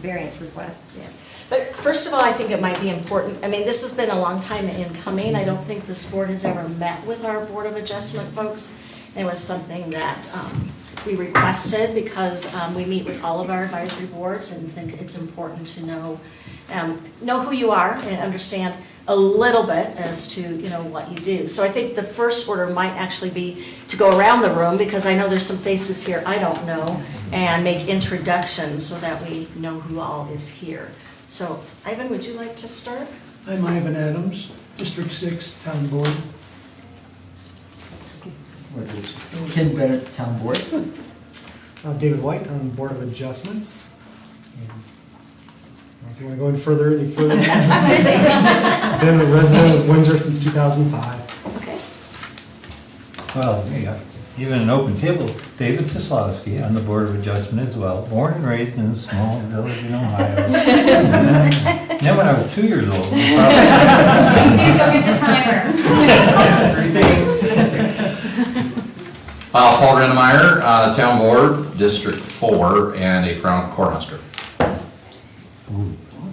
variance requests. Yeah. But first of all, I think it might be important, I mean, this has been a long time in coming. I don't think this board has ever met with our Board of Adjustment folks. It was something that we requested because we meet with all of our advisory boards and think it's important to know who you are and understand a little bit as to, what you do. So I think the first order might actually be to go around the room, because I know there's some faces here I don't know, and make introductions so that we know who all is here. So, Ivan, would you like to start? I'm Ivan Adams, District 6, Town Board. Ken Bennett, Town Board. David White on Board of Adjustments. If you want to go any further, been a resident of Windsor since 2005. Okay. Well, yeah, even an open table, David Soslowski on the Board of Adjustment as well, born and raised in a small village in Ohio. And then when I was 2 years old. You need to go get the timer. 3 days. Paul Rennemeyer, Town Board, District 4, and a proud cornhusker.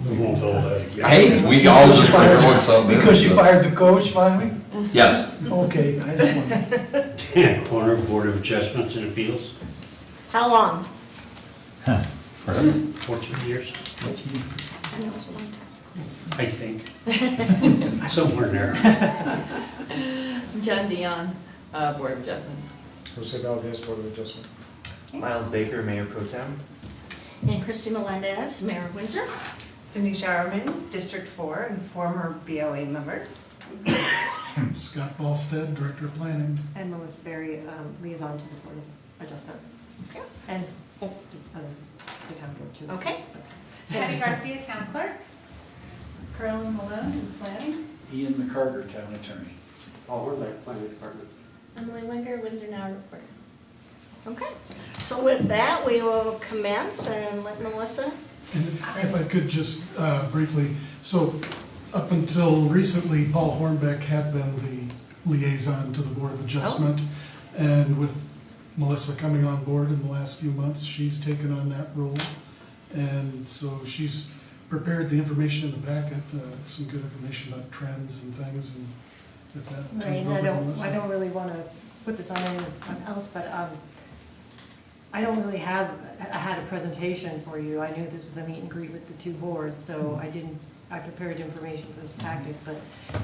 We won't hold that again. Hey, we all just remember what's up. Because you fired the coach finally? Yes. Okay, I don't want. Corner Board of Adjustments and Appeals, How long? Forever. 14 years, I know it's a long time. I think. Somewhere in there. John Dion, Board of Adjustments. Jose Valdez, Board of Adjustment. Miles Baker, Mayor Pro Tem. And Christy Melendez, Mayor of Windsor. Cindy Showerman, District 4, and former BOA member. Scott Ballstead, Director of Planning. And Melissa Berry, liaison to the Board of Adjustment. Okay. And the town board too. Okay. Patty Garcia, Town Clerk. Carolyn Malone, in Planning. Ian McCarter, Town Attorney. Paul Horvath, Planning Department. Emily Winger, Windsor Now Report. Okay. So with that, we will commence and let Melissa. And if I could just briefly, so up until recently, Paul Hornbeck had been the liaison to the Board of Adjustment. And with Melissa coming on board in the last few months, she's taken on that role. And so she's prepared the information in the packet, some good information about trends and things, and with that. I'll turn it Right, and over I to don't Melissa. really want to put this on anyone else, but I don't really I had a presentation for you. I knew this was a meet and greet with the two boards, so I prepared information for this packet, but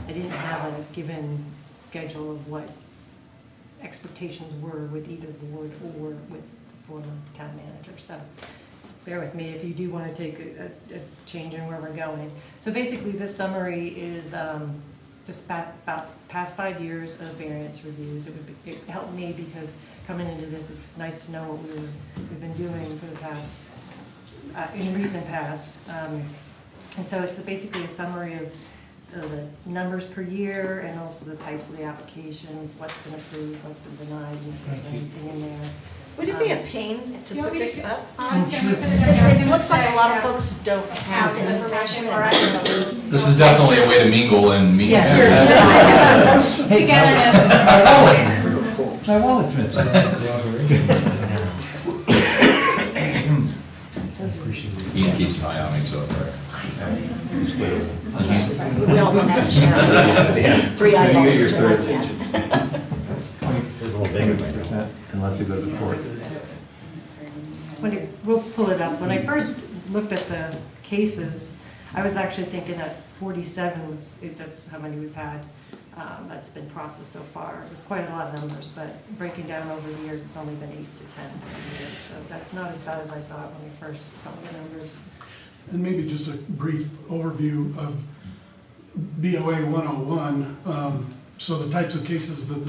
I didn't have a given schedule of what expectations were with either board or with the former town manager. So bear with me if you do want to take a change in where we're going. So basically, this summary is just about past 5 years of variance reviews. It helped me because coming into this, it's nice to know what we've been doing for the past, in recent past. And so it's basically a summary of the numbers per year and also the types of the applications, what's been approved, what's been denied, and if there's anything in there. Would it be a pain to put this up? Can we put it up? Because it looks like a lot of folks don't have the information. Or I just- This is definitely a way to mingle and meet. Yes. Togetherness. My wallet's missing. Ian keeps an eye on me, so it's all right. We all don't have to share. 3 eyeballs to one hand. There's a little bigger one. Unless you go to court. We'll pull it up. When I first looked at the cases, I was actually thinking that 47 that's how many we've had that's been processed so far. It was quite a lot of numbers, but breaking down over the years, it's only been 8 to 10 years. So that's not as bad as I thought when we first saw the numbers. And maybe just a brief overview of BOA 101. So the types of cases that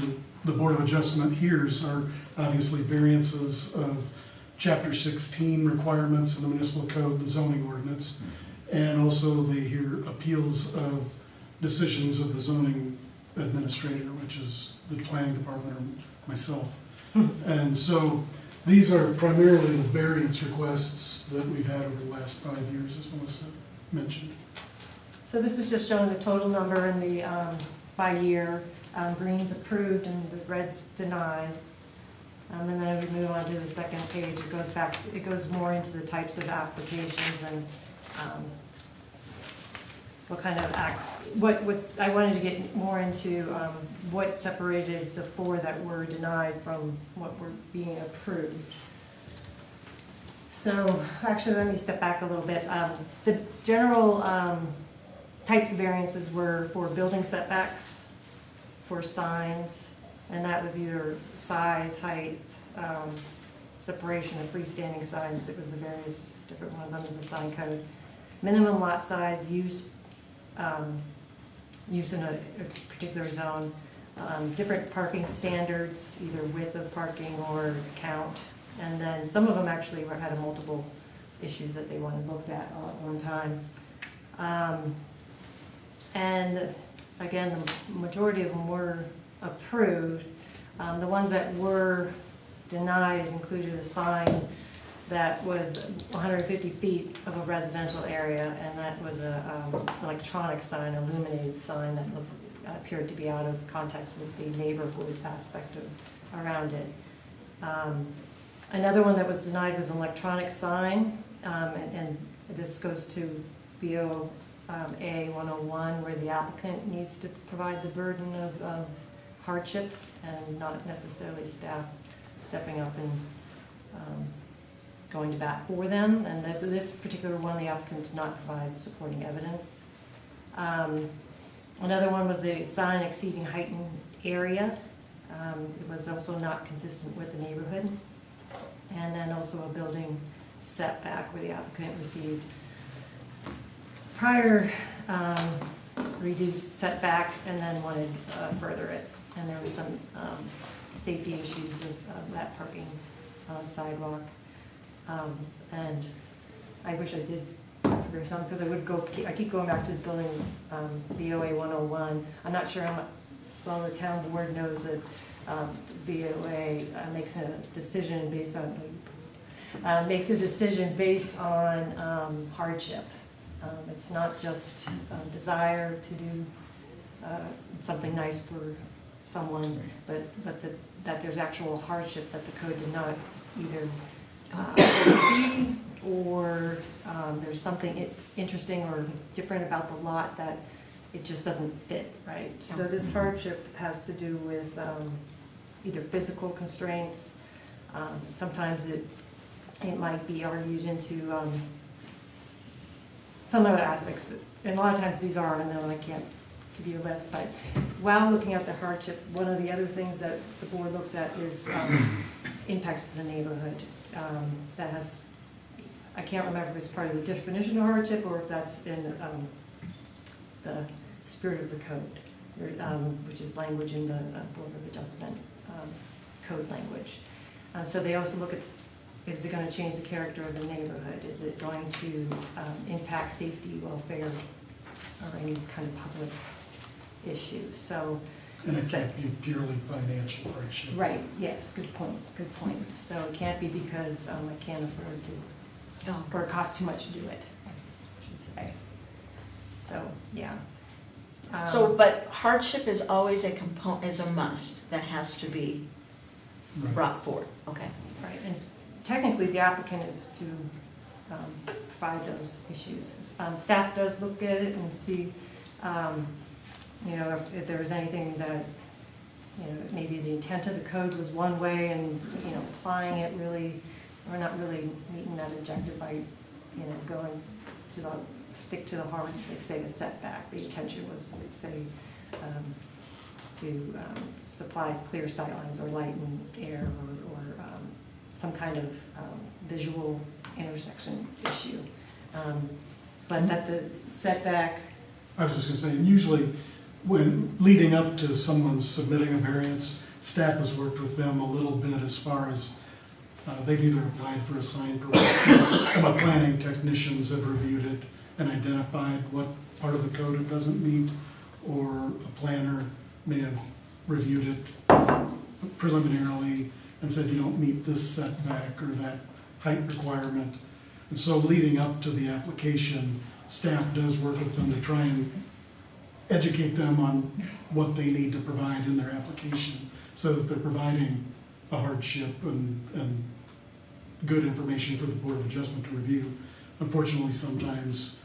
the Board of Adjustment hears are obviously variances of Chapter 16 requirements in the municipal code, the zoning ordinance, and also they hear appeals of decisions of the zoning administrator, which is the planning department or myself. And so these are primarily the variance requests that we've had over the last 5 years, as Melissa mentioned. So this is just showing the total number in the by year. Green's approved and the red's denied. And then we move on to the second page, it goes more into the types of applications and what kind of what I wanted to get more into what separated the 4 that were denied from what were being approved. So, actually, let me step back a little bit. The general types of variances were for building setbacks, for signs, and that was either size, height, separation of freestanding signs. It was the various different ones under the sign code. Minimum lot size, use in a particular zone, different parking standards, either width of parking or count. And then some of them actually had multiple issues that they wanted looked at all at one time. And again, the majority of them were approved. The ones that were denied included a sign that was 150 feet of a residential area, and that was a electronic sign, illuminated sign that appeared to be out of context with the neighborhood aspect around it. Another one that was denied was an electronic sign, and this goes to BOA 101, where the applicant needs to provide the burden of hardship and not necessarily staff stepping up and going to bat for them. And this particular one, the applicant did not provide supporting evidence. Another one was a sign exceeding heightened area. It was also not consistent with the neighborhood. And then also a building setback where the applicant received prior reduced setback and then wanted further it. And there was some safety issues of that parking on the sidewalk. And I wish I did figure some, because I keep going back to the building BOA 101. I'm not sure how much, well, the town board knows that BOA makes a decision based on hardship. It's not just desire to do something nice for someone, but that there's actual hardship that the code did not either foresee, or there's something interesting or different about the lot that it just doesn't fit, right? So this hardship has to do with either physical constraints. Sometimes it might be argued into some other aspects, and a lot of times these are unknown. I can't give you a list, but while looking at the hardship, one of the other things that the board looks at is impacts to the neighborhood. That has, I can't remember if it's part of the definition of hardship or if that's in the spirit of the code, which is language in the Board of Adjustment code language. So they also look at, is it going to change the character of the neighborhood? Is it going to impact safety, welfare, or any kind of public issue? So, And it can't be purely financial hardship. right, yes, good point, good point. So it can't be because I can't afford to, or it costs too much to do it, I should say. So, yeah. So, but hardship is always a component, is a must, that has to be Right. brought forward, okay. Right, and technically the applicant is to provide those issues. Staff does look at it and see, you know, if there's anything that, you know, maybe the intent of the code was one way and, you know, applying it really, or not really meeting that objective by, you know, going to the, stick to the hard, like say the setback. The intention was, like, say, to supply clear sightlines or light and air or some kind of visual intersection issue. But that the setback. I was just gonna say, usually when leading up to someone submitting a variance, staff has worked with them a little bit as far as they've either applied for a sign permit, or planning technicians have reviewed it and identified what part of the code it doesn't meet, or a planner may have reviewed it preliminarily and said you don't meet this setback or that height requirement. And so leading up to the application, staff does work with them to try and educate them on what they need to provide in their application so that they're providing a hardship and good information for the Board of Adjustment to review. Unfortunately, sometimes,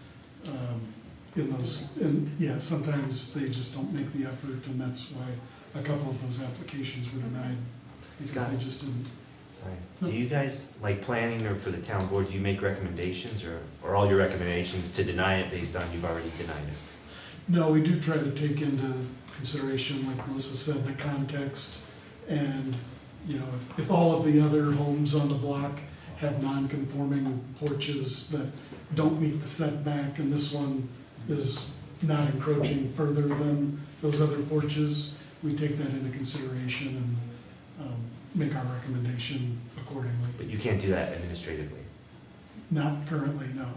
sometimes they just don't make the effort, and that's why a couple of those applications were denied, because they just didn't. Sorry. Do you guys, like planning or for the town board, do you make recommendations or all your recommendations to deny it based on you've already denied it? No, we do try to take into consideration, like Melissa said, the context, and, you know, if all of the other homes on the block have non-conforming porches that don't meet the setback, and this one is not encroaching further than those other porches, we take that into consideration and make our recommendation accordingly. But you can't do that administratively. Not currently, no.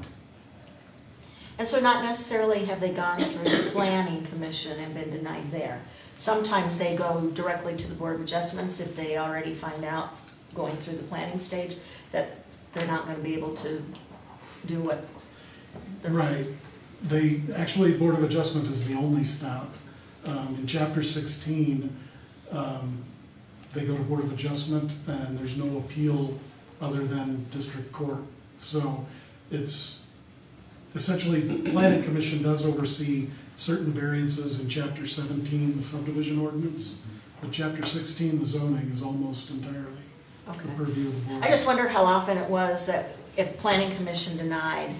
And so not necessarily have they gone through the planning commission and been denied there. Sometimes they go directly to the Board of Adjustments if they already find out, going through the planning stage, that they're not gonna be able to do what they're. Right. They, actually, Board of Adjustment is the only stop. In Chapter 16, they go to Board of Adjustment, and there's no appeal other than district court. So it's essentially, the Planning Commission does oversee certain variances in Chapter 17, the subdivision ordinance, but Chapter 16, the zoning, is almost entirely the Okay. purview of the board. I just wondered how often it was that if planning commission denied,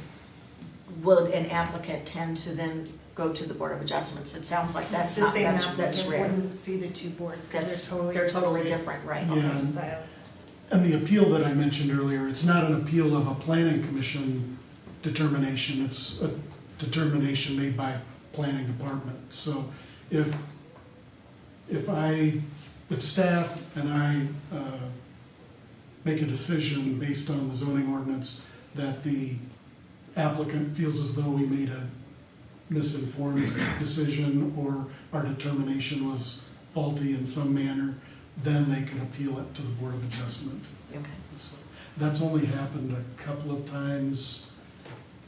would an applicant tend to then go to the Board of Adjustments? It sounds like that's The not, same that's applicant rare. wouldn't see the two boards because They're totally different, right? Yeah. styles. And the appeal that I mentioned earlier, it's not an appeal of a planning commission determination, it's a determination made by planning department. So if staff and I make a decision based on the zoning ordinance that the applicant feels as though we made a misinformed decision or our determination was faulty in some manner, then they can appeal it to the Board of Adjustment. Okay. So that's only happened a couple of times.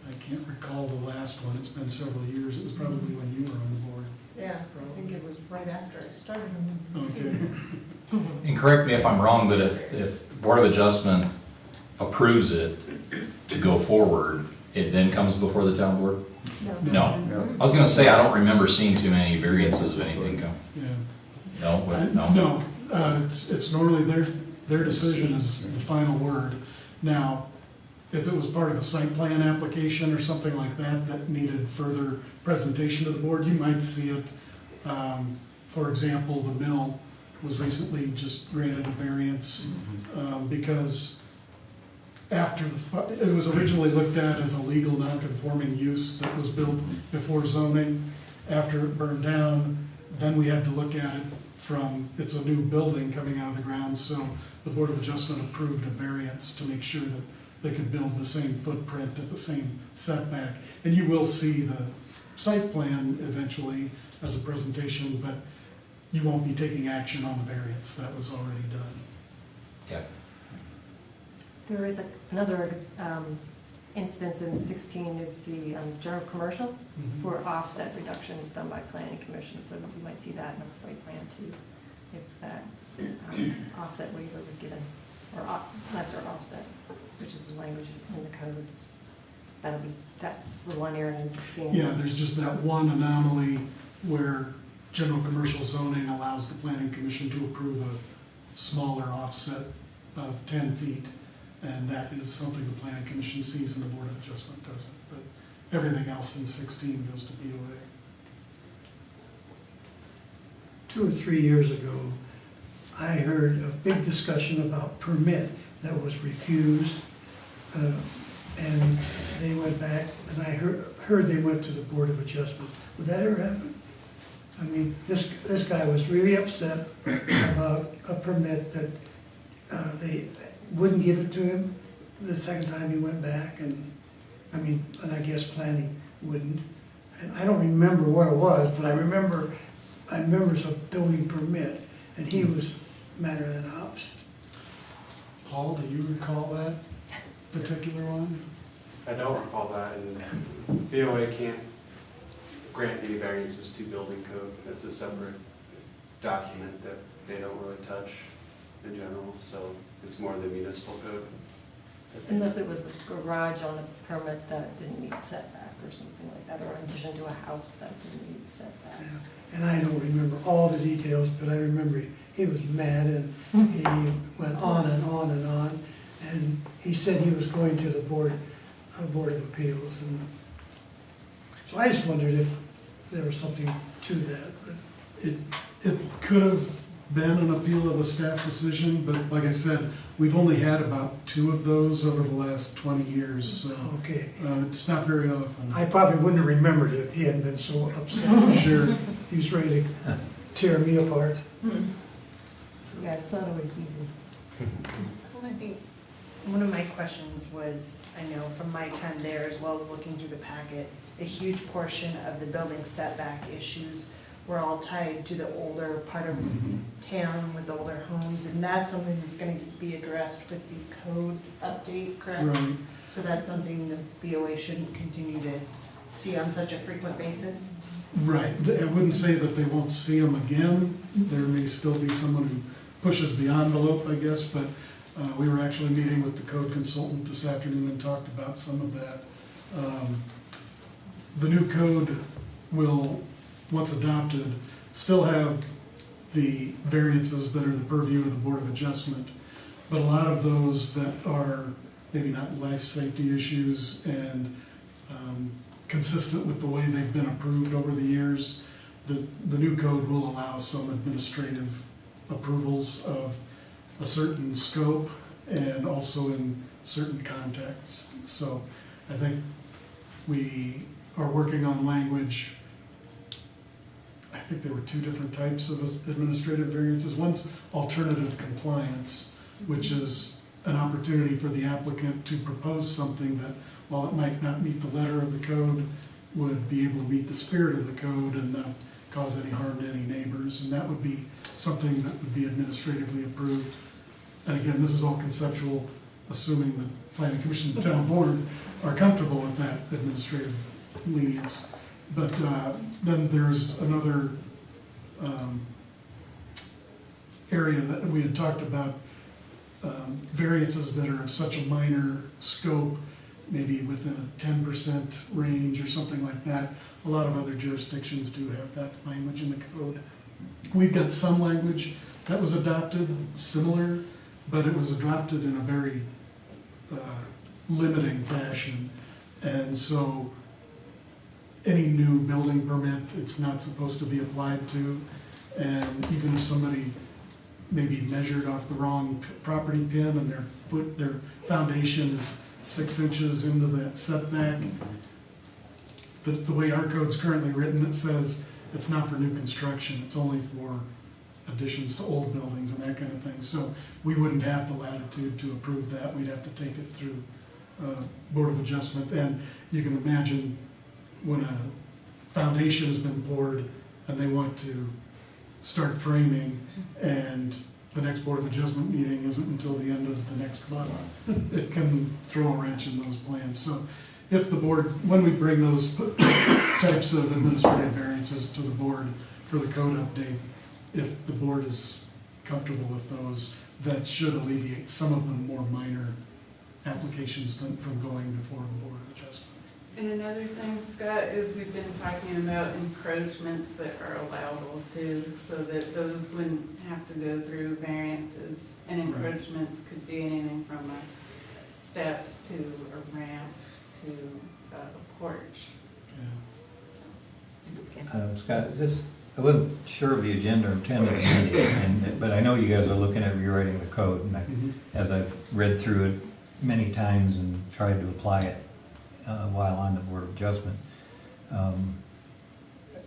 I can't recall the last one, it's been several years, it was probably when you were on the board. Yeah, I think it was right after I started. Okay. And correct me if I'm wrong, but if Board of Adjustment approves it to go forward, it then comes before the town board? No. I was gonna say, I don't remember seeing too many variances of anything come. Yeah. No, what? No? No, it's normally their decision is the final word. Now, if it was part of a site plan application or something like that, that needed further presentation to the board, you might see it. For example, the mill was recently just granted a variance because after it was originally looked at as a legal non-conforming use that was built before zoning. After it burned down, then we had to look at it from, it's a new building coming out of the ground, so the Board of Adjustment approved a variance to make sure that they could build the same footprint at the same setback. And you will see the site plan eventually as a presentation, but you won't be taking action on the variance, that was already done. Yeah. There is another instance in 16 is the general commercial for offset reductions done by planning commission, so you might see that in a site plan too, if that offset waiver was given, or lesser offset, which is the language in the code. That's the one area in 16. Yeah, there's just that one anomaly where general commercial zoning allows the planning commission to approve a smaller offset of 10 feet. And that is something the planning commission sees and the Board of Adjustment doesn't. But everything else in 16 goes to BOA. 2 or 3 years ago, I heard a big discussion about permit that was refused. And they went back, and I heard they went to the Board of Adjustment. Would that ever happen? I mean, this guy was really upset about a permit that they wouldn't give it to him the second time he went back, and I guess planning wouldn't. And I don't remember what it was, but I remember some building permit, and he was madder than hops. Paul, do you recall that particular one? I don't recall that, and BOA can't grant any variances to building code. That's a separate document that they don't really touch. in general, so it's more the municipal code. Unless it was a garage on a permit that didn't meet setback or something like that, or in addition to a house that didn't meet setback. Yeah. And I don't remember all the details, but I remember he was mad and he went on and on and on. And he said he was going to the Board of Appeals. And so I just wondered if there was something to that. But It could have been an appeal of a staff decision, but like I said, we've only had about 2 of those over the last 20 years, so okay, it's not very often. I probably wouldn't have remembered it if he hadn't been so upset. Sure. He was ready to tear me apart. Yeah, it's not always easy. I think one of my questions was, I know from my time there, as well as looking through the packet, a huge portion of the building setback issues were all tied to the older part of town with the older homes, and that's something that's gonna be addressed with the code update, correct? Right. So that's something the BOA shouldn't continue to see on such a frequent basis? Right. I wouldn't say that they won't see them again. There may still be someone who pushes the envelope, I guess, but we were actually meeting with the code consultant this afternoon and talked about some of that. The new code will, once adopted, still have the variances that are the purview of the Board of Adjustment, but a lot of those that are maybe not life safety issues and consistent with the way they've been approved over the years, the new code will allow some administrative approvals of a certain scope and also in certain contexts. So I think we are working on language. I think there were 2 different types of administrative variances. One's alternative compliance, which is an opportunity for the applicant to propose something that, while it might not meet the letter of the code, would be able to meet the spirit of the code and not cause any harm to any neighbors. And that would be something that would be administratively approved. And again, this is all conceptual, assuming the Planning Commission and Town Board are comfortable with that administrative lenience. But then there's another area that we had talked about, variances that are of such a minor scope, maybe within a 10% range or something like that. A lot of other jurisdictions do have that language in the code. We've got some language that was adopted similar, but it was adopted in a very limiting fashion. And so any new building permit, it's not supposed to be applied to. And even if somebody maybe measured off the wrong property pin and their foundation is 6 inches into that setback, the way our code's currently written, it says it's not for new construction, it's only for additions to old buildings and that kind of thing. So we wouldn't have the latitude to approve that, we'd have to take it through Board of Adjustment. And you can imagine when a foundation has been poured and they want to start framing and the next Board of Adjustment meeting isn't until the end of the next month, it can throw a wrench in those plans. So if the board, when we bring those types of administrative variances to the board for the code update, if the board is comfortable with those, that should alleviate some of the more minor applications from going before the Board of Adjustment. And another thing, Scott, is we've been talking about encroachments that are allowable too, so that those wouldn't have to go through variances. And encroachments could be anything from steps to a ramp to a porch. Scott, I wasn't sure of the agenda or intent of the meeting, but I know you guys are looking at rewriting the code, and as I've read through it many times and tried to apply it while on the Board of Adjustment,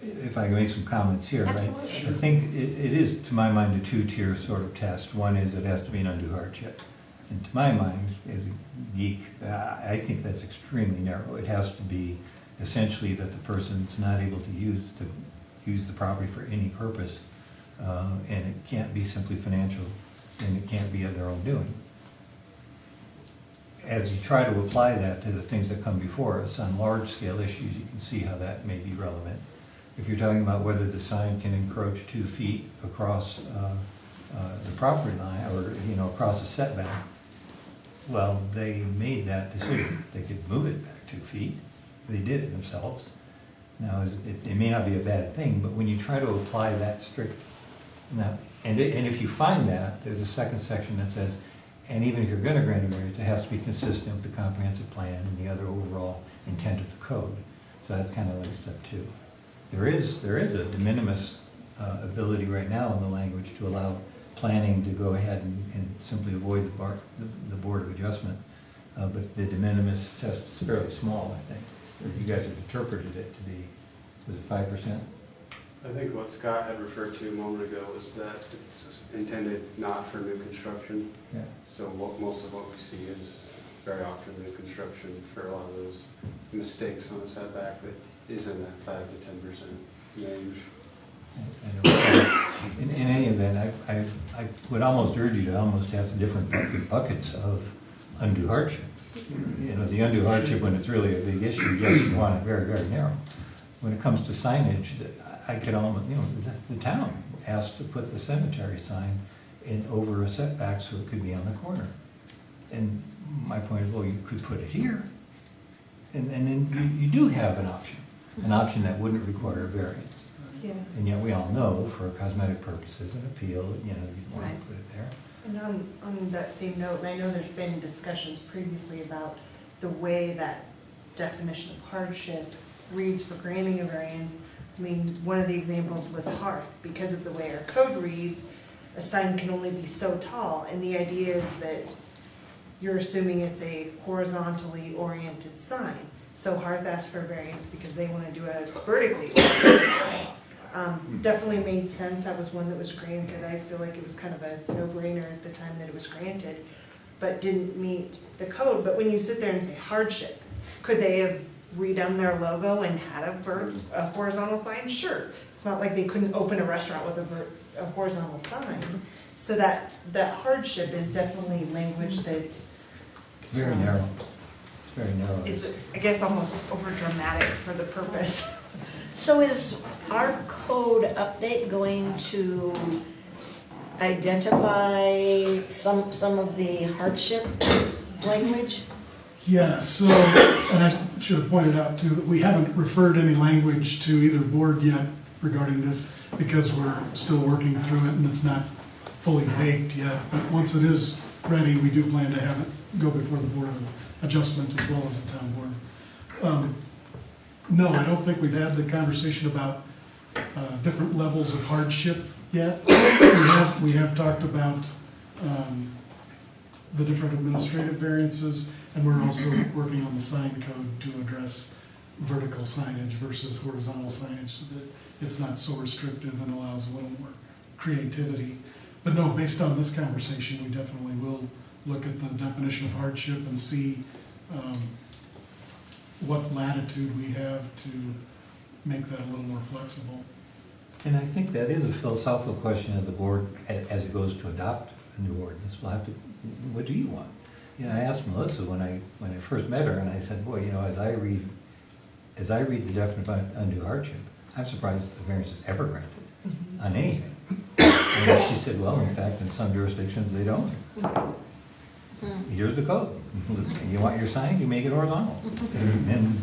if I can make some comments here, right? Absolutely. I think it is, to my mind, a 2-tier sort of test. One is it has to be an undue hardship. And to my mind, as a geek, I think that's extremely narrow. It has to be essentially that the person's not able to use the property for any purpose, and it can't be simply financial, and it can't be of their own doing. As you try to apply that to the things that come before us on large-scale issues, you can see how that may be relevant. If you're talking about whether the sign can encroach 2 feet across the property line, or, you know, across the setback, well, they made that decision. They could move it back 2 feet. They did it themselves. Now, it may not be a bad thing, but when you try to apply that strict, now, and if you find that, there's a second section that says, and even if you're gonna grant a variance, it has to be consistent with the comprehensive plan and the other overall intent of the code. So that's kind of like step 2. There is a de minimis ability right now in the language to allow planning to go ahead and simply avoid the Board of Adjustment. But the de minimis test is fairly small, I think. You guys have interpreted it to be, was it 5%? I think what Scott had referred to a moment ago was that it's intended not for new construction. Yeah. So most of what we see is very often new construction for a lot of those mistakes on the setback that is in that 5 to 10% range. In any event, I would almost urge you to almost have the different buckets of undue hardship. You know, the undue hardship when it's really a big issue, yes, you want it very, very narrow. When it comes to signage, I could almost, you know, the town asked to put the cemetery sign in over a setback so it could be on the corner. And my point is, well, you could put it here. And then you do have an option that wouldn't require a variance. Yeah. And yet we all know for cosmetic purposes and appeal, you know, you'd want Right. to put it there. And on that same note, and I know there's been discussions previously about the way that definition of hardship reads for granting a variance. I mean, one of the examples was hearth. Because of the way our code reads, a sign can only be so tall, and the idea is that you're assuming it's a horizontally oriented sign. So Hearth asked for a variance because they want to do a vertically oriented sign. Definitely made sense. That was one that was granted. I feel like it was kind of a no-brainer at the time that it was granted, but didn't meet the code. But when you sit there and say hardship, could they have redone their logo and had a horizontal sign? Sure. It's not like they couldn't open a restaurant with a horizontal sign. So that hardship is definitely language that Very narrow. It's very narrow. is, I guess, almost over dramatic for the purpose. So is our code update going to identify some of the hardship language? Yeah, so, and I should have pointed out too, that we haven't referred any language to either board yet regarding this because we're still working through it and it's not fully baked yet. But once it is ready, we do plan to have it go before the Board of Adjustment as well as the town board. No, I don't think we've had the conversation about different levels of hardship yet. We have talked about the different administrative variances, and we're also working on the sign code to address vertical signage versus horizontal signage so that it's not so restrictive and allows a little more creativity. But no, based on this conversation, we definitely will look at the definition of hardship and see what latitude we have to make that a little more flexible. And I think that is a philosophical question as the board, as it goes to adopt a new ordinance. We'll have to, what do you want? You know, I asked Melissa when I first met her, and I said, boy, you know, as I read the definition of undue hardship, I'm surprised the variance is ever granted on anything. And she said, well, in fact, in some jurisdictions, they don't. Here's the code. You want your sign, you make it horizontal. And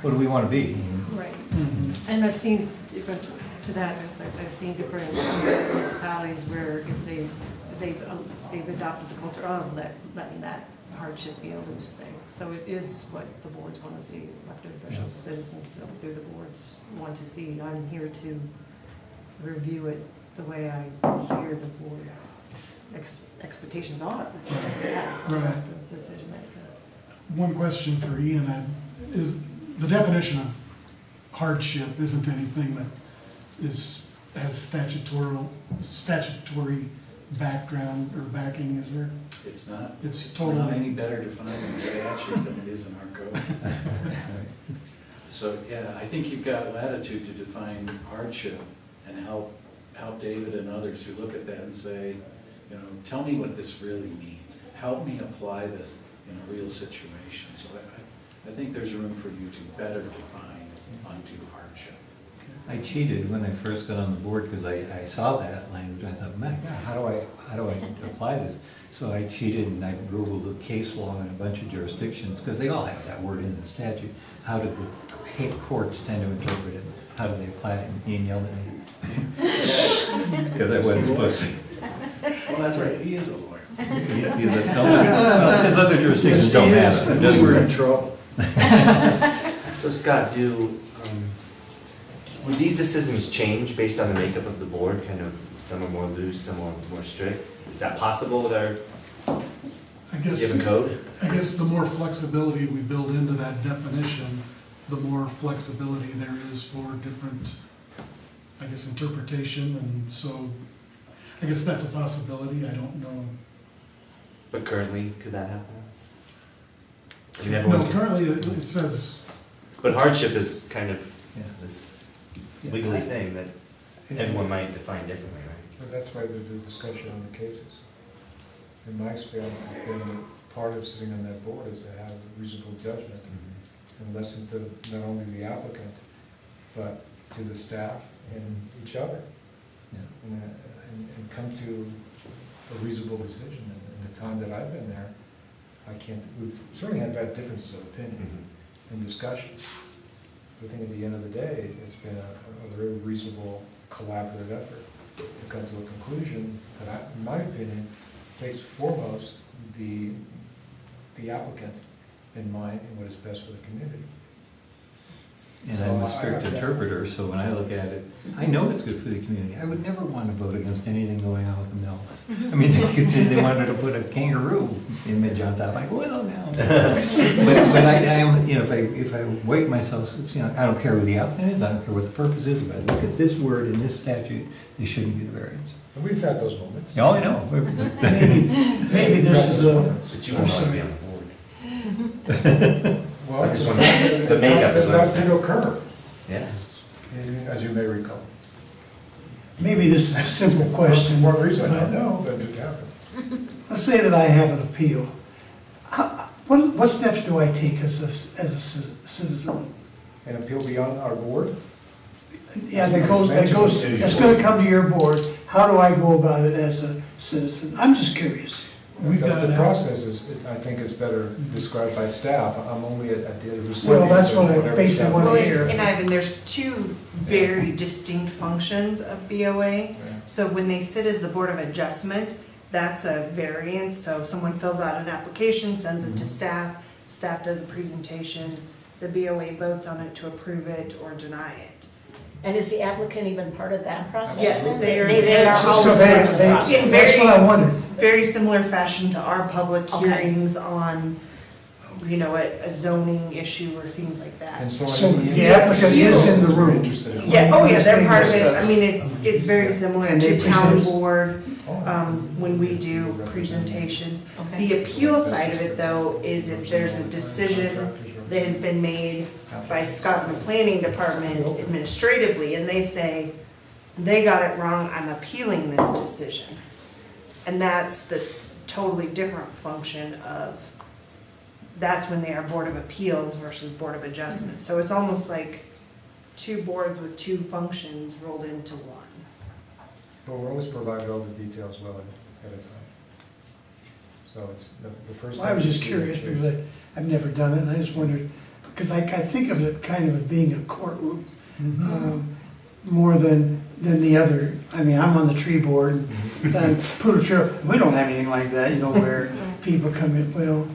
what do we want to be? Right. And I've seen different, to that, I've seen different municipalities where if they've adopted the culture of letting that hardship be a loose thing. So it is what the boards want to see, elected officials, citizens through the boards want to see. I'm here to review it the way I hear the board expectations are, staff, Right. the decision maker. One question for Ian is the definition of hardship isn't anything that has statutory background or backing, is there? It's not. It's It's totally- not any better defined in the statute than it is in our code. So, yeah, I think you've got latitude to define hardship and help David and others who look at that and say, you know, tell me what this really means. Help me apply this in a real situation. So I think there's room for you to better define undue hardship. I cheated when I first got on the board because I saw that language. I thought, man, God, how do I apply this? So I cheated and I Googled the case law in a bunch of jurisdictions, because they all have that word in the statute. How do the courts tend to interpret it? How do they apply it? And Ian yelled at me. Because I wasn't supposed to. Well, that's right, he is a lawyer. His other jurisdictions don't matter. It We doesn't were in work. trouble. So Scott, would these decisions change based on the makeup of the board? Kind of, some are more loose, some are more strict? Is that possible with our I guess, given code? I guess the more flexibility we build into that definition, the more flexibility there is for different, I guess, interpretation, and so, I guess that's a possibility, I don't know. But currently, could that happen? I mean, everyone No, can- currently it says, But hardship is kind of Yeah. this legally thing that everyone might define differently, right? But that's why there's a discussion on the cases. In my experience, it's been part of sitting on that board is to have a reasonable judgment and listen to not only the applicant, but to the staff and each other, Yeah. and come to a reasonable decision. And in the time that I've been there, we've certainly had differences of opinion and discussions. I think at the end of the day, it's been a very reasonable collaborative effort to come to a conclusion that, in my opinion, takes foremost the applicant in mind and what is best for the community. And I'm a strict interpreter, so when I look at it, I know it's good for the community. I would never want to vote against anything going on with the mill. I mean, they could say they wanted to put a kangaroo image on top, I go, well, no. But I am, you know, if I weight myself, you know, I don't care who the applicant is, I don't care what the purpose is, if I look at this word in this statute, they shouldn't be the variance. And we've had those moments. Oh, I know. Maybe this is a, But you won't always be on the board. Well, I just it's wonder- the makeup is what I'm not saying. to occur, Yeah. as you may recall. maybe this is a simple question. For a reason, I but don't know, but it happened. Let's say that I have an appeal. What steps do I take as a citizen? And appeal beyond our board? Yeah, that's gonna come to your board. How do I go about it as a citizen? I'm just curious. We've got The to process is, I think is better described by staff. I'm only at the recipient. Well, that's what I whatever basically staff- want to Well, hear. and Ivan, there's two very distinct functions of BOA. So when they sit as the Board of Adjustment, that's a variance, so someone fills out an application, sends it to staff, staff does a presentation, the BOA votes on it to approve it or deny it. And is the applicant even part of that process? Yes, then? they are. They are So always they- part of the they- process. That's what I wondered. Very similar fashion to our public Okay. hearings on, you know, a zoning issue or things like that. And so. So any- the applicant is in the room. Interested in- Yeah, oh yeah, they're Being part of it, I discussed. mean, it's very similar And they to town present- board, Oh. when we do presentations. Okay. The appeal side of it, though, is if there's a decision that has been made by Scott and the planning department administratively, and they say, they got it wrong, I'm appealing this decision. And that's this totally different function of, that's when they are Board of Appeals versus Board of Adjustment. So it's almost like two boards with two functions rolled into one. But we're always provided all the details well ahead of time. So it's the first. Well, I was time just you see the curious case. because I've never done it, and I just wondered, because I think of it kind of as being a courtroom, more than the other. I mean, I'm on the tree board, and Poodle Trail, we don't have anything like that, you know, where people come in, well,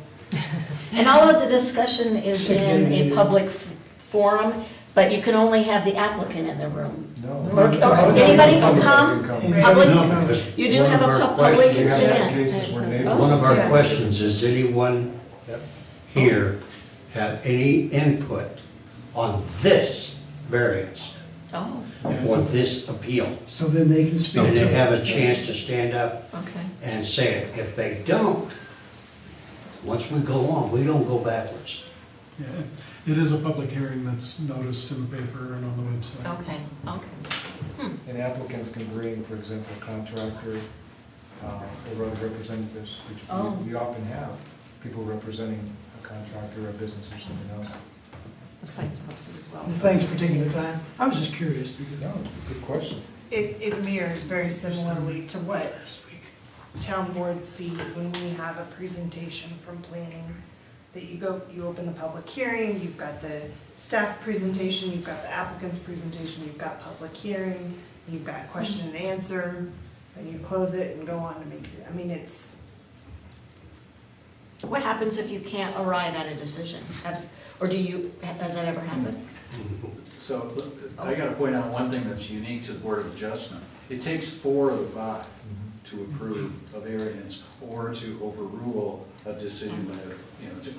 And all of the discussion is in a public forum, but you can only have the applicant in the room. No. Or anybody can come? Public? No. You do have a public We have sit had in. cases where neighbors. One of our Yeah. questions, does anyone here have any input on this variance Oh, or this appeal? so then they can speak And to they it. have a chance to stand up okay. and say it. If they don't, once we go on, we don't go backwards. Yeah, it is a public hearing that's noticed in the paper and on the website. Okay, okay. And applicants can bring, for example, a contractor or other representatives, which Oh. we often have, people representing a contractor or a business or something else. the site's posted as well. Thanks for taking the time. I was just curious because No, it's a good question. It mirrors very similarly to what town board sees when we have a presentation from planning. That you open the public hearing, you've got the staff presentation, you've got the applicant's presentation, you've got public hearing, you've got question and answer, then you close it and go on to make it, I mean, it's, What happens if you can't arrive at a decision? Or has that ever happened? So I gotta point out one thing that's unique to the Board of Adjustment. It takes 4 of the 5 to approve a variance or to overrule a decision by,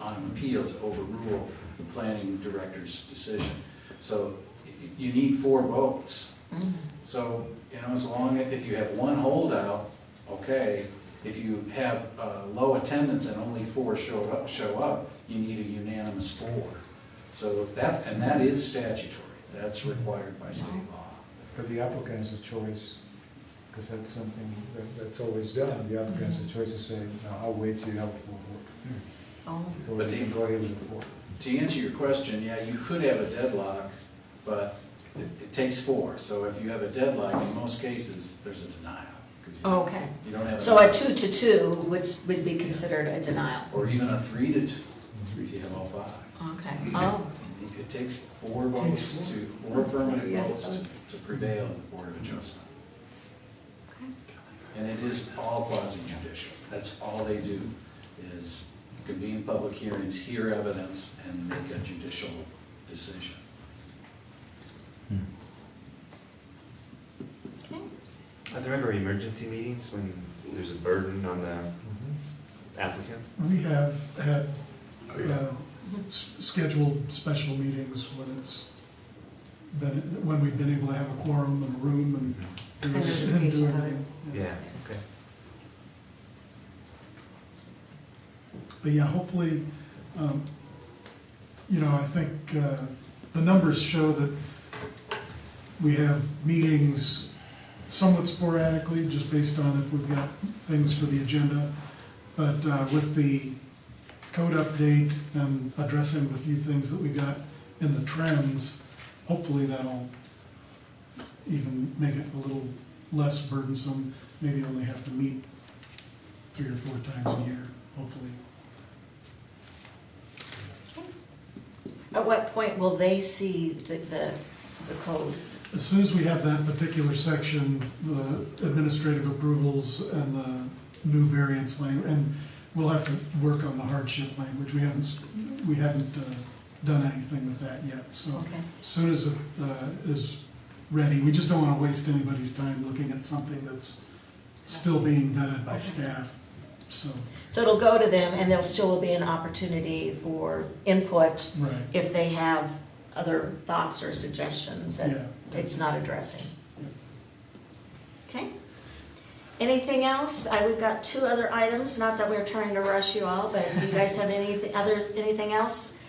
on an appeal to overrule the planning director's decision. So you need 4 votes. So, as long as, if you have 1 holdout, okay. If you have low attendance and only 4 show up, you need a unanimous 4. So that is statutory. That's required by state law. But the applicant has a choice, because that's something that's always done. The applicant has a choice to say, no, I'll wait till you have a full vote. Oh. Or But you can go ahead with a 4. To answer your question, yeah, you could have a deadlock, but it takes 4. So if you have a deadlock, in most cases, there's a denial. 'Cause Okay. You don't have. So a 2-2 would be considered a denial? Or even a 3-2, if you have all 5. Okay. Oh, It takes 4 votes to, 4 affirmative votes to prevail in the Board of Adjustment. And it is all quasi-judicial. That's all they do, is convene public hearings, hear evidence, and make a judicial decision. Are there ever emergency meetings when there's a burden on the applicant? We have had scheduled special meetings when we've been able to have a quorum and a room and do everything. Yeah, okay. But yeah, hopefully, I think the numbers show that we have meetings somewhat sporadically, just based on if we've got things for the agenda. But with the code update and addressing the few things that we got in the trends, hopefully that'll even make it a little less burdensome. Maybe only have to meet 3 or 4 times a year, hopefully. at what point will they see the code? As soon as we have that particular section, the administrative approvals and the new variance language, and we'll have to work on the hardship language. We haven't done anything with that yet. So Okay. as soon as it is ready, we just don't want to waste anybody's time looking at something that's still being vetted by staff. So, So it'll go to them, and there'll still be an opportunity for input right, if they have other thoughts or suggestions that yeah. it's not addressing. Okay? Anything else? We've got 2 other items, not that we're trying to rush you all, but do you guys have anything else?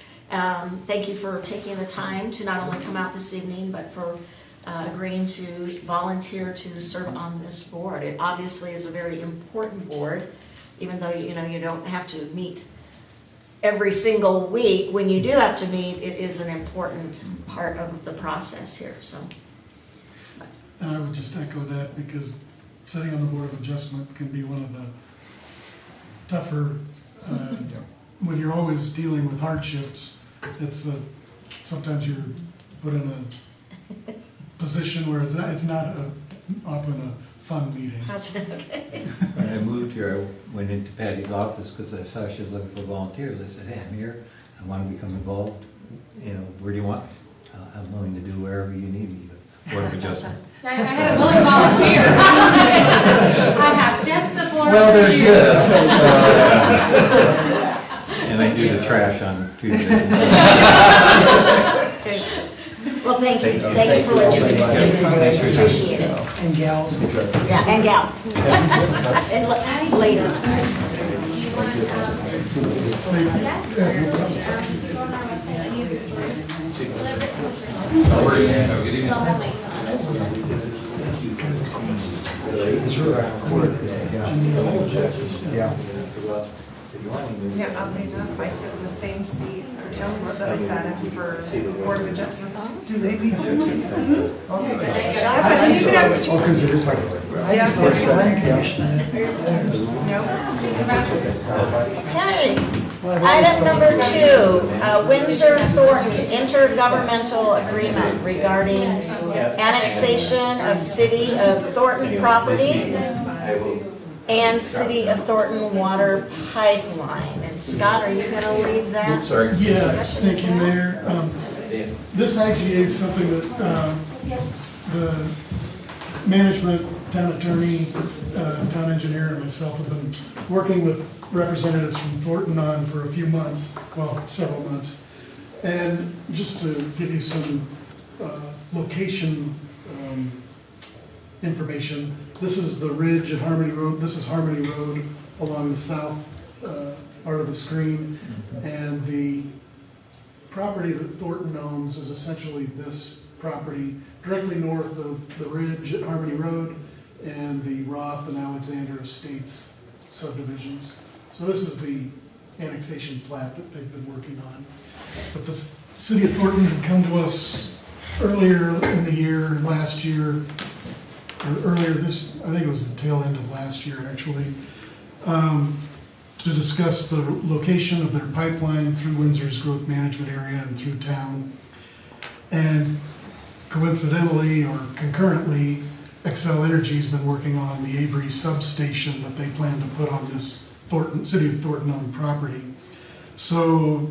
Thank you for taking the time to not only come out this evening, but for agreeing to volunteer to serve on this board. It obviously is a very important board, even though you don't have to meet every single week. When you do have to meet, it is an important part of the process here, so. And I would just echo that, because sitting on the Board of Adjustment can be one of the tougher, when you're always dealing with hardships, it's sometimes you're put in a position where it's not often a fun meeting. How's it okay? When I moved here, I went into Patty's office because I saw she was looking for volunteers. I said, hey, I'm here, I want to become involved, where do you want me? I'm willing to do wherever you need me, but Board of Adjustment. I had a willing volunteer. I have just the board. Well, there's this. And I do the trash on Tuesday. Well, thank you. Thank you for what you do. Appreciate it. And gals. Yeah, and gal. And later. Do you want, Yeah. Yeah, oddly enough, I sit in the same seat for town board that I sat in for Board of Adjustments. Do they meet there too? You should have to Oh, because it is like. I used to work for land commission. Okay. Item number 2, Windsor Thornton intergovernmental agreement regarding annexation of City of Thornton property and City of Thornton water pipeline. And Scott, are you gonna lead that? Sorry. Yeah, discussion thank as you, well? Mayor. This IGA is something that the management, town attorney, town engineer, and myself have been working with representatives from Thornton on for a few months, well, several months. And just to give you some location information, this is the ridge at Harmony Road. This is Harmony Road along the south part of the screen. And the property that Thornton owns is essentially this property directly north of the ridge at Harmony Road and the Roth and Alexander Estates subdivisions. So this is the annexation plat that they've been working on. But the city of Thornton had come to us earlier in the year, last year, or earlier this, I think it was the tail end of last year actually, to discuss the location of their pipeline through Windsor's growth management area and through town. And coincidentally or concurrently, Xcel Energy's been working on the Avery substation that they plan to put on this City of Thornton owned property. So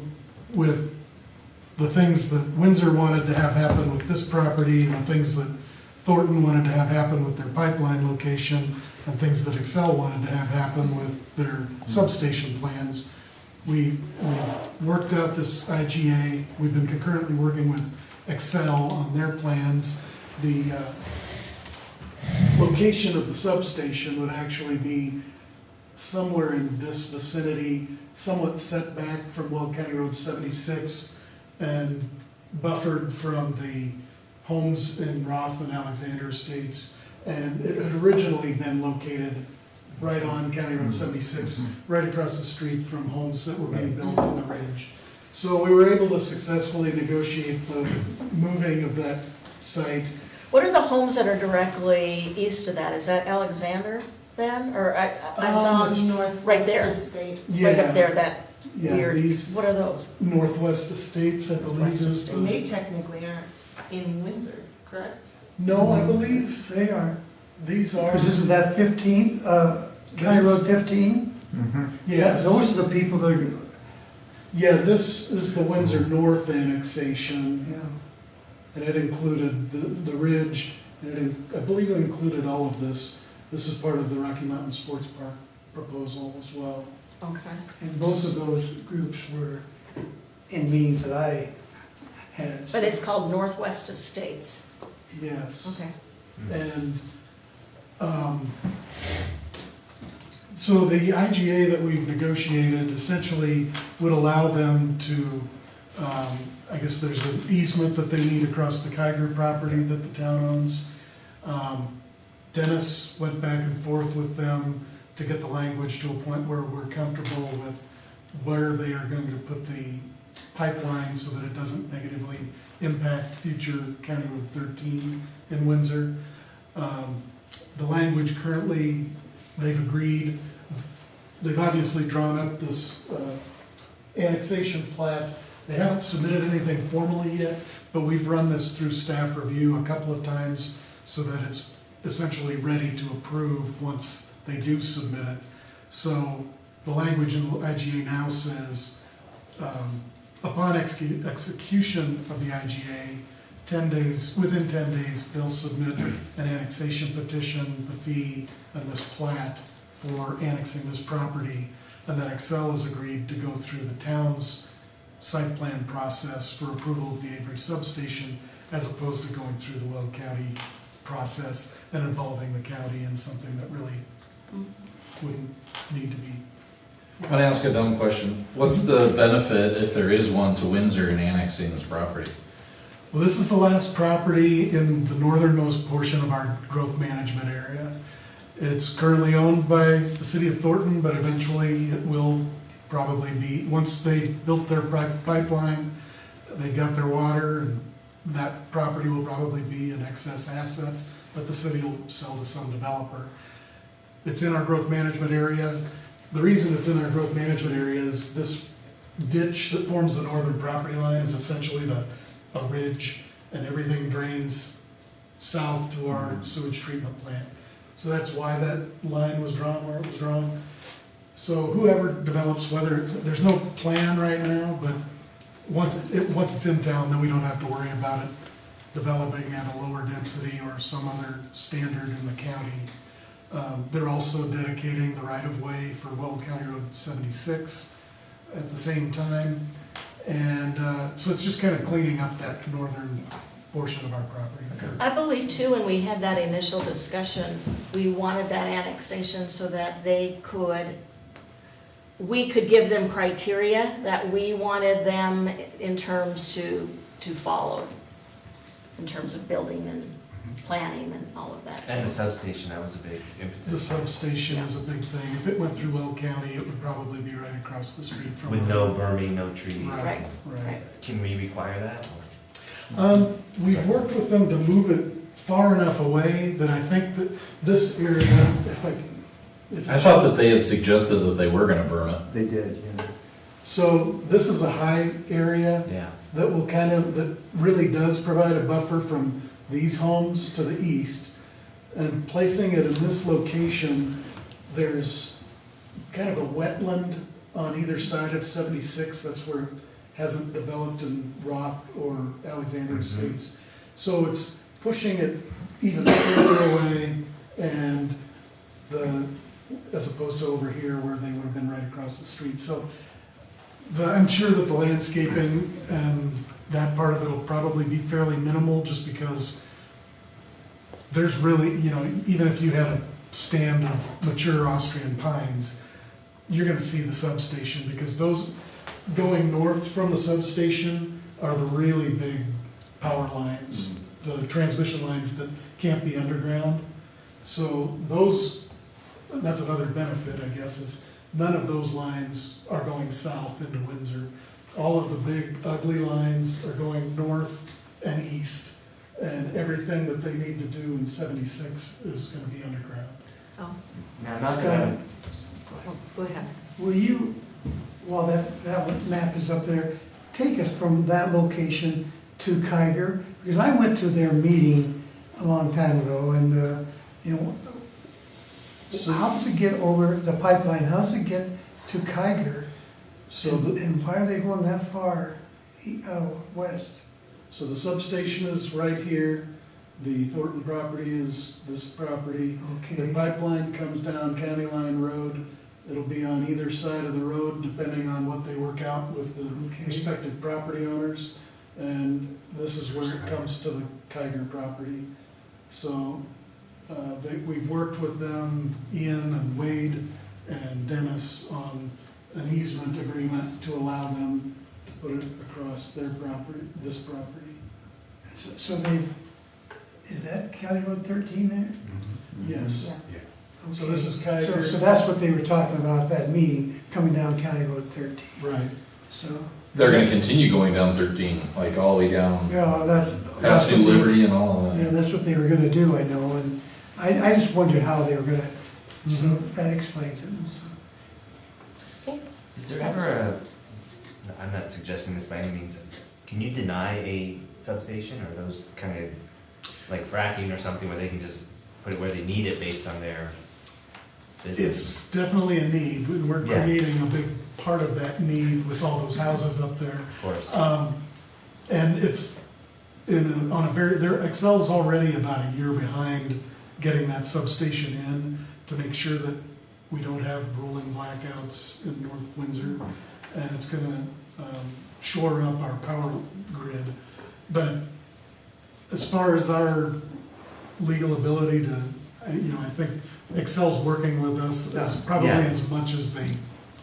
with the things that Windsor wanted to have happen with this property and the things that Thornton wanted to have happen with their pipeline location and things that Xcel wanted to have happen with their substation plans, we've worked out this IGA. We've been concurrently working with Xcel on their plans. The location of the substation would actually be somewhere in this vicinity, somewhat set back from Weld County Road 76 and buffered from the homes in Roth and Alexander Estates. And it had originally been located right on County Road 76, right across the street from homes that were being built in the ridge. So we were able to successfully negotiate the moving of that site. What are the homes that are directly east of that? Is that Alexander then? Or I saw Northwest right there, Estate. right up there, that Yeah, weird, these what are those? Northwest Estates, I believe Northwest is And they the, technically aren't in Windsor, correct? no, I believe They are. these are, Because isn't that 15, County Road 15? yes. Those are the people that are, Yeah, this is the Windsor North annexation, yeah. and it included the ridge, and I believe it included all of this. This is part of the Rocky Mountain Sports Park proposal as well. Okay. And both of those groups were in meetings that I had. But it's called Northwest Estates. Yes. Okay. And so the IGA that we've negotiated essentially would allow them to, I guess there's an easement that they need across the Kiger property that the town owns. Dennis went back and forth with them to get the language to a point where we're comfortable with where they are going to put the pipeline so that it doesn't negatively impact future County Road 13 in Windsor. The language currently, they've agreed, they've obviously drawn up this annexation plat. They haven't submitted anything formally yet, but we've run this through staff review a couple of times so that it's essentially ready to approve once they do submit it. So the language in IGA now says, upon execution of the IGA, 10 days, within 10 days, they'll submit an annexation petition, the fee, and this plat for annexing this property. And then Xcel has agreed to go through the town's site plan process for approval of the Avery substation, as opposed to going through the Weld County process and involving the county in something that really wouldn't need to be. I'm gonna ask a dumb question. What's the benefit, if there is one, to Windsor in annexing this property? Well, this is the last property in the northernmost portion of our growth management area. It's currently owned by the city of Thornton, but eventually it will probably be, once they've built their pipeline, they've got their water, and that property will probably be an excess asset that the city will sell to some developer. It's in our growth management area. The reason it's in our growth management area is this ditch that forms the northern property line is essentially a ridge, and everything drains south to our sewage treatment plant. So that's why that line was drawn where it was drawn. So whoever develops, there's no plan right now, but once it's in town, then we don't have to worry about it developing at a lower density or some other standard in the county. They're also dedicating the right-of-way for Weld County Road 76 at the same time. And so it's just kind of cleaning up that northern portion of our property there. I believe too, when we had that initial discussion, we wanted that annexation so that we could give them criteria that we wanted them in terms to follow, in terms of building and planning and all of that. And the substation, that was a big impetus. The substation is a big thing. If it went through Weld County, it would probably be right across the street from. With no berming, no trees. Right, right. Can we require that? We've worked with them to move it far enough away that I think that this area, if I can. I thought that they had suggested that they were gonna burn it. They did, yeah. So this is a high area Yeah. that will that really does provide a buffer from these homes to the east. And placing it in this location, there's kind of a wetland on either side of 76. That's where it hasn't developed in Roth or Alexander Estates. So it's pushing it even further away, and as opposed to over here where they would have been right across the street. So I'm sure that the landscaping and that part of it will probably be fairly minimal, just because there's really, even if you had a stand of mature Austrian pines, you're gonna see the substation, because those going north from the substation are the really big power lines, the transmission lines that can't be underground. So that's another benefit, I guess, is none of those lines are going south into Windsor. All of the big ugly lines are going north and east, and everything that they need to do in 76 is gonna be underground. Oh, Now, not Scott, that, go ahead. Will you, while that map is up there, take us from that location to Kiger? Because I went to their meeting a long time ago, and, So- how does it get over the pipeline? How does it get to Kiger? So And why are they going that far west? So the substation is right here, the Thornton property is this property. The Okay, pipeline comes down County Line Road. It'll be on either side of the road, depending on what they work out with the Okay. respective property owners. And this is where it comes to the Kiger property. So, we've worked with them, Ian and Wade and Dennis, on an easement agreement to allow them to put it across their property, this property. so is that County Road 13 there? Yes. So Okay. this is Kiger. So that's what they were talking about at that meeting, coming down County Road 13. Right. So, They're gonna continue going down 13, like all the way down, yeah, that's past New what they- Liberty and all of Yeah, that. that's what they were gonna do, I know, and I just wondered how they were gonna, so that explains it. So. is there ever I'm not suggesting this by any means, can you deny a substation, or those kind of like fracking or something where they can just put it where they need it based on their business? It's definitely a need, and we're Yeah. creating a big part of that need with all those houses up there. Of course. And it's Excel's already about a year behind getting that substation in to make sure that we don't have rolling blackouts in North Windsor. And it's gonna shore up our power grid. But as far as our legal ability to, I think Excel's working with us as probably Yeah. as much as they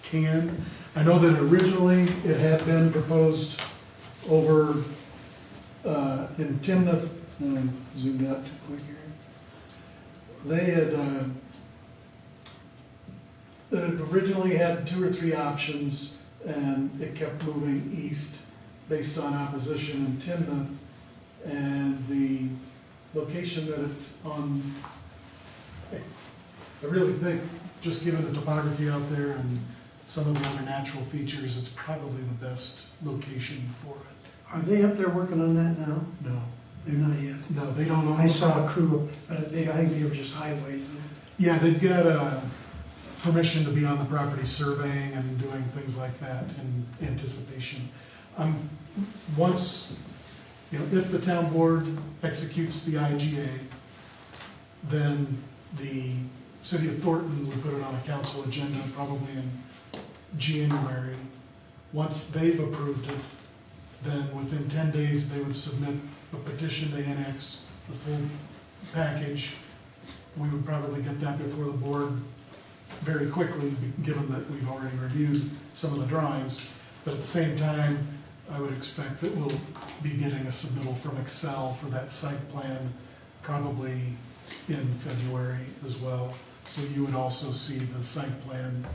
can. I know that originally it had been proposed over in Timnath, zoomed out too quick here. They had, it originally had 2 or 3 options, and it kept moving east based on opposition in Timnath. And the location that it's on, I really think, just given the topography out there and some of the other natural features, it's probably the best location for it. Are they up there working on that now? No, They're not yet. no, they don't own. I saw a crew, but I think they were just highways. Yeah, they've got permission to be on the property surveying and doing things like that in anticipation. Once, if the town board executes the IGA, then the city of Thornton would put it on a council agenda probably in January. Once they've approved it, then within 10 days, they would submit a petition to annex the full package. We would probably get that before the board very quickly, given that we've already reviewed some of the drawings. But at the same time, I would expect that we'll be getting a submittal from Excel for that site plan probably in February as well. So you would also see the site plan,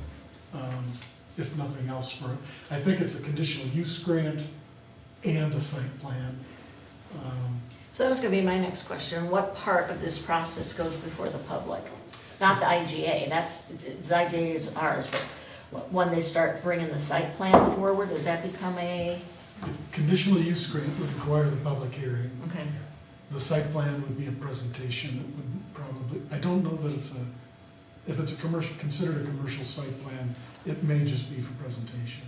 if nothing else for it. I think it's a conditional use grant and a site plan. So that was gonna be my next question. What part of this process goes before the public? Not the IGA, the IGA is ours, but when they start bringing the site plan forward, does that become a? The conditional use grant would require the public hearing. Okay. The site plan would be a presentation. It would probably, I don't know that if it's a commercial, considered a commercial site plan, it may just be for presentation.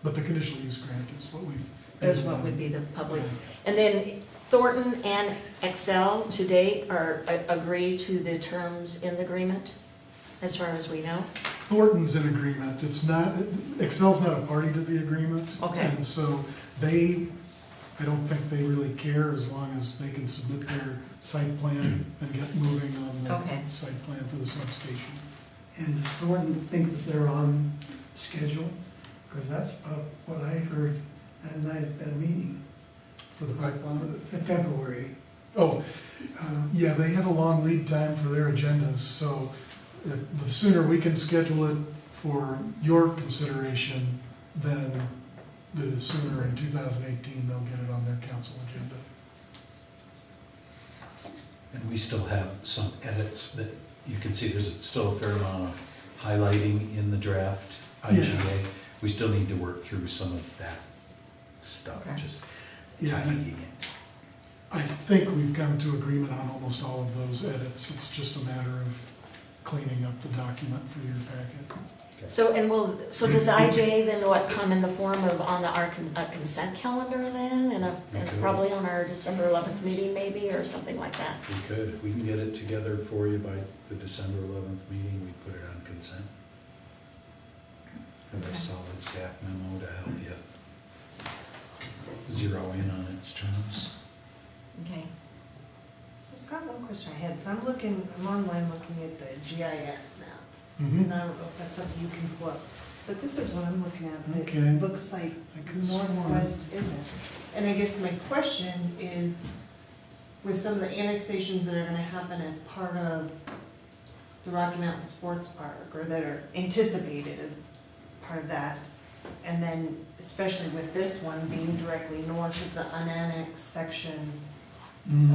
But the conditional use grant is what we've. That's what would be the public. And then Thornton and Excel to date are agree to the terms in the agreement, as far as we know? Thornton's in agreement. It's not, Excel's not a party to the agreement. Okay. And so I don't think they really care as long as they can submit their site plan and get moving on Okay. the site plan for the substation. And does Thornton think that they're on schedule? Because that's about what I heard that night at that meeting, For the pipeline? in February. Oh, yeah, they have a long lead time for their agendas, so the sooner we can schedule it for your consideration, then the sooner in 2018 they'll get it on their council agenda. And we still have some edits that you can see, there's still a fair amount of highlighting in the draft IGA. We still need to work through some of that stuff, Okay. just Yeah, tidying it. I think we've come to agreement on almost all of those edits. It's just a matter of cleaning up the document for your packet. So, so does IGA then what come in the form of on our consent calendar then? And Okay. probably on our December 11th meeting maybe, or something like that? We could, if we can get it together for you by the December 11th meeting, we put it on consent. Have a Okay. solid staff memo to help you zero in on its terms. Okay. So Scott, one question I had, so I'm online looking at the GIS map. Mhm. And I don't know if that's something you can pull up, but this is what I'm looking at, Okay. that looks like I could've sworn. northwest inlet. And I guess my question is, with some of the annexations that are gonna happen as part of the Rocky Mountain Sports Park, or that are anticipated as part of that, and then especially with this one being directly north of the unannexed section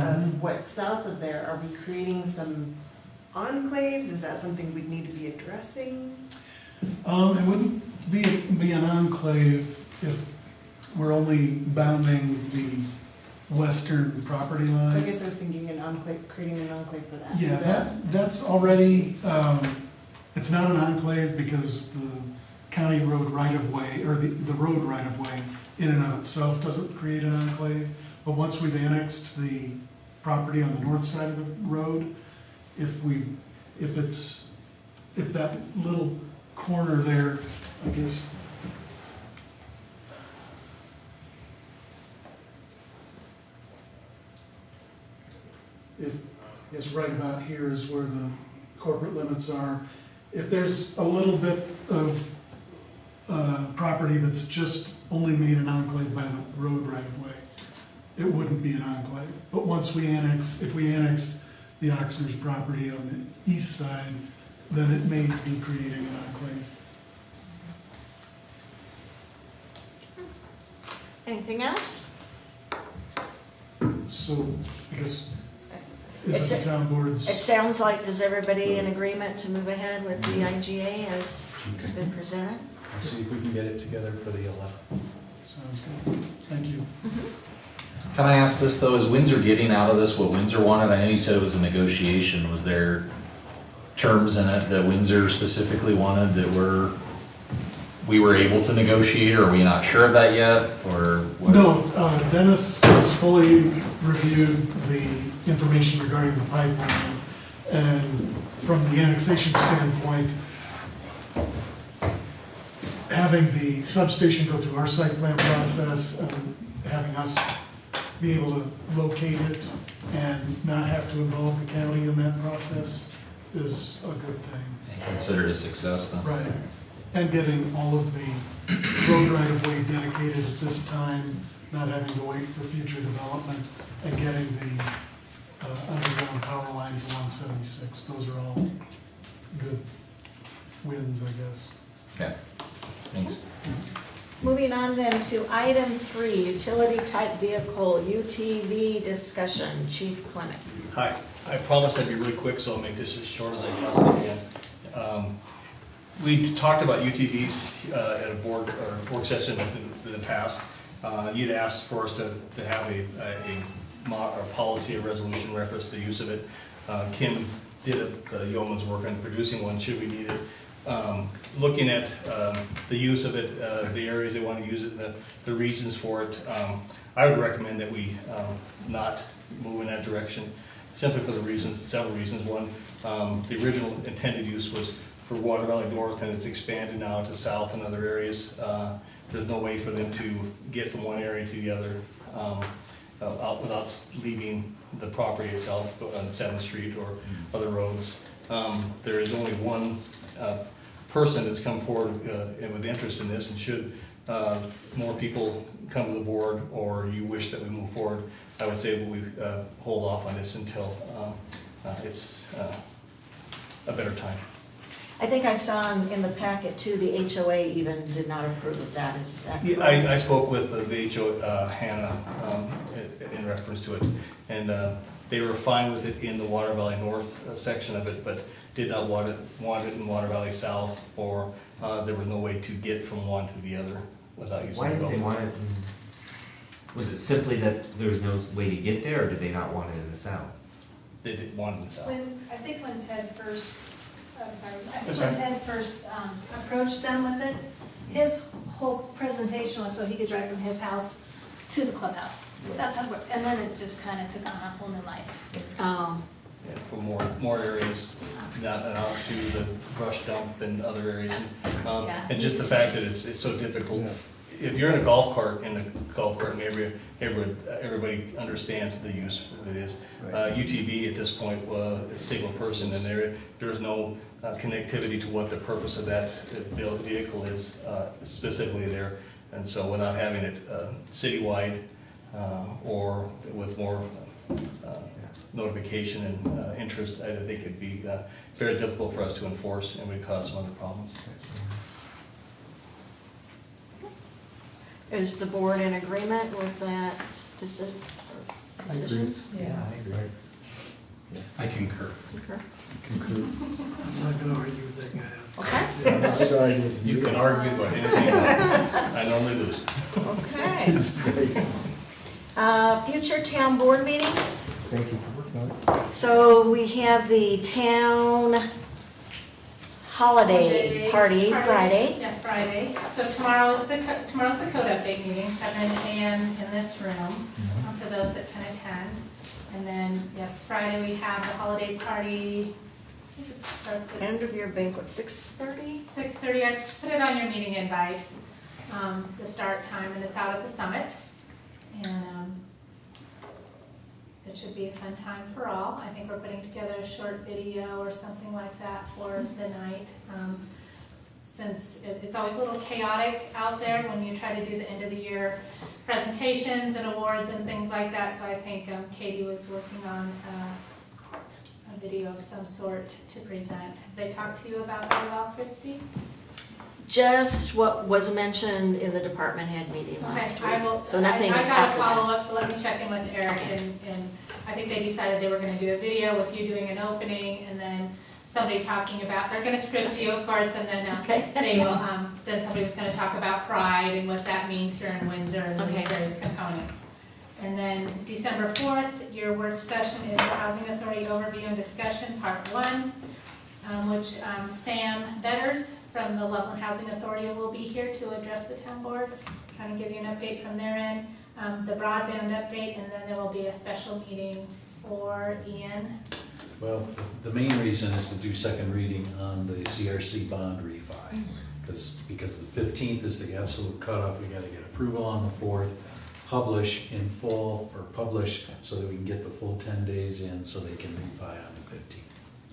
of what's south of there, are we creating some enclaves? Is that something we'd need to be addressing? It wouldn't be an enclave if we're only bounding the western property So I line. guess I was thinking an enclave, creating an enclave for that. Yeah, that's already, it's not an enclave because the county road right-of-way, or the road right-of-way in and of itself doesn't create an enclave. But once we've annexed the property on the north side of the road, if that little corner there, I guess, I guess right about here is where the corporate limits are. If there's a little bit of property that's just only made an enclave by the road right of way, it wouldn't be an enclave. But once we if we annexed the Oxner's property on the east side, then it may be creating an enclave. Anything else? So, I guess, It's is it the town board's? It sounds like, does everybody in agreement to move ahead with the IGA as it's been presented? I'll see if we can get it together for the 11th. Sounds good. Thank you. Can I ask this though, is Windsor getting out of this what Windsor wanted? I know you said it was a negotiation. Was there terms in it that Windsor specifically wanted that we were able to negotiate, or are we not sure of that yet, or what? No, Dennis has fully reviewed the information regarding the pipeline, and from the annexation standpoint, having the substation go through our site plan process and having us be able to locate it and not have to involve the county in that process is a good thing. Considered a success then? Right, and getting all of the road right-of-way dedicated at this time, not having to wait for future development, and getting the underground power lines along 76. Those are all good wins, I guess. Okay, thanks. Moving on then to item 3, utility type vehicle, UTV discussion. Chief Clement. Hi, I promised I'd be really quick, so I'll make this as short as I possibly can. We talked about UTVs at a board or work session in the past. You'd asked for us to have a policy or resolution reference to the use of it. Kim did yeoman's work on producing one, should we need it. Looking at the use of it, the areas they want to use it, the reasons for it, I would recommend that we not move in that direction, simply for the reasons, several reasons. One, the original intended use was for Water Valley North, and it's expanded now to south and other areas. There's no way for them to get from one area to the other out without leaving the property itself on 7th Street or other roads. There is only one person that's come forward with interest in this, and should more people come to the board, or you wish that we move forward, I would say we hold off on this until it's a better time. I think I saw in the packet too, the HOA even did not approve of that. Is that Yeah, correct? I spoke with the HO, Hannah, in reference to it, and they were fine with it in the Water Valley North section of it, but did not want it in Water Valley South, or there was no way to get from one to the other without using. Why didn't they want it was it simply that there was no way to get there, or did they not want it in the south? They didn't want it in the south. I think when Ted first, That's when right. Ted first approached them with it, his whole presentation was so he could drive from his house to the clubhouse. That's how, and then it just kind of took on a whole new life. Oh. Yeah, for more areas, not out to the brush dump and other areas. Yeah. And just the fact that it's so difficult. If you're in a golf cart, maybe everybody understands the use of it is. UTV at this point, is single person, and there's no connectivity to what the purpose of that vehicle is specifically there. And so without having it citywide or with more notification and interest, I think it'd be very difficult for us to enforce, and would cause some other problems. Is the board in agreement with that decision? Yeah, I agree. I concur. Concur. I'm not gonna argue with that guy. Okay. You can argue about anything, I normally lose. Okay. Future town board meetings? Thank you for working on it. So we have the town holiday party Friday. Yeah, Friday. So tomorrow's the code update meeting, 7 a.m. in this room, for those that can attend. And then, yes, Friday we have the holiday party. I think it starts at End of your banquet, 6:30? 6:30. I put it on your meeting invites, the start time, and it's out at the Summit. And it should be a fun time for all. I think we're putting together a short video or something like that for the night. Since it's always a little chaotic out there when you try to do the end of the year presentations and awards and things like that. So I think Katie was working on a video of some sort to present. Have they talked to you about that at all, Christie? Just what was mentioned in the department head meeting last Okay, I week. will, So nothing I got after a that. follow-up, so let me check in with Eric, and I think they decided they were gonna do a video with you doing an opening, and then somebody talking about, they're gonna script you, of course, and then, Okay. they will, then somebody was gonna talk about Pride and what that means here in Windsor and the Okay. various components. And then December 4th, your work session is the Housing Authority Overview and Discussion, Part 1, which Sam Betters from the Loveland Housing Authority will be here to address the town board, trying to give you an update from their end, the broadband update, and then there will be a special meeting for Ian. Well, the main reason is to do second reading on the CRC bond refi. Because the 15th is the absolute cutoff, we gotta get approval on the 4th, publish in full, or publish so that we can get the full 10 days in so they can refi on the 15th.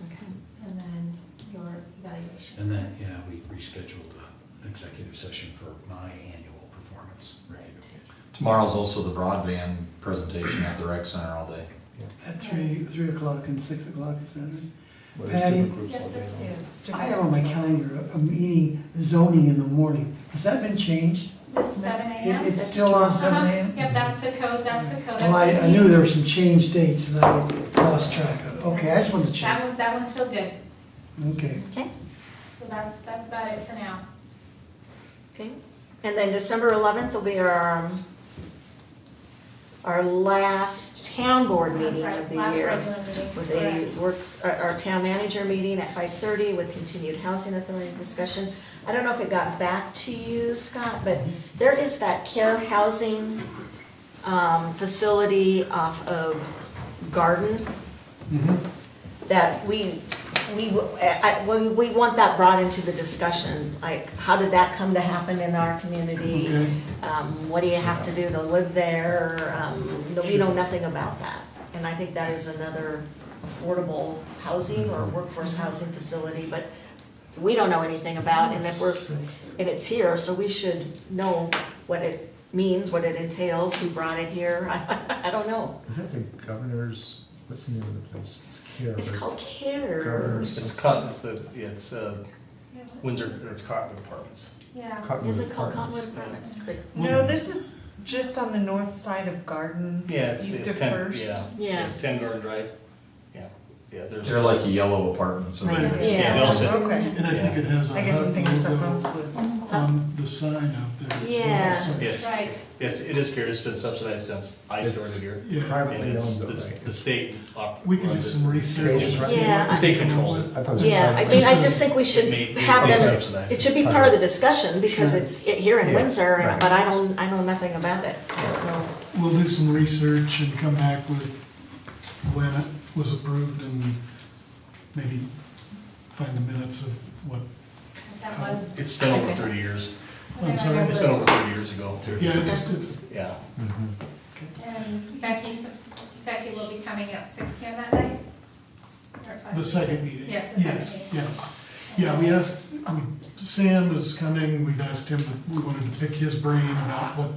Okay. And then your evaluation. And then, yeah, we rescheduled an executive session for my annual performance review. Tomorrow's also the broadband presentation at the rec center all day. At 3 o'clock and 6 o'clock, is that right? Well, there's Patty? different groups Yes, all sir. day long. Yeah. I have on my calendar a meeting zoning in the morning. Has that been changed? This 7 a.m.? It's still on 7 Uh-huh. a.m.? Yep, that's the code, Well, I knew there were some changed dates and I lost track of it. Okay, I just wanted to check. That one's still good, Okay. Okay. so that's about it for now. Okay. And then December 11th will be our last town board meeting Right, of the last year. regular meeting. With Correct. our town manager meeting at 5:30 with continued housing authority discussion. I don't know if it got back to you, Scott, but there is that care housing facility off of Garden that we want that brought into the discussion. Like, how did that come to happen in our community? Okay. What do you have to do to live there? We know nothing about that. And I think that is another affordable housing or workforce housing facility, but we don't know anything about, and and it's here, so we should know what it means, what it entails, who brought it here. I don't know. Is that the governor's, what's the name of the place? It's CARE. It's called CARE. Governor's. It's Windsor, or it's Cotton Apartments. Yeah. Cottonwood Is it called Apartments. Cottonwood Apartments? No, this is just on the north side of Garden, Yeah, east it's of 10, First. Yeah. 10 Garden Drive. Yeah, there's. They're like yellow apartments. over there. Right. Yeah. they'll sit- Okay. And I think it has a I guess I'm HUD thinking something else logo was. on the sign out there. as well, Yeah. so- Yes, Right. yes, it is CARE, it's been subsidized since I started here. Yeah, Privately And owned it's, building. the state. we can do some research. and see Yeah. what The state controls it. I thought it was Yeah, I private. mean, I just think we should May- have may them, subsidize it should be part of the discussion because Sure. it's here in Yeah, Windsor, right. but I know nothing about it. I don't know. We'll do some research and come back with when it was approved and maybe find the minutes of what, That was. It's been over 30 years. I'm sorry. It's been over 30 years ago. yeah, it's, Yeah. And Becky will be coming at 6 p.m. that night? Or 5? the second meeting. Yes, the second meeting. Yes. Yeah, we asked, Sam is coming, we've asked him, we wanted to pick his brain about what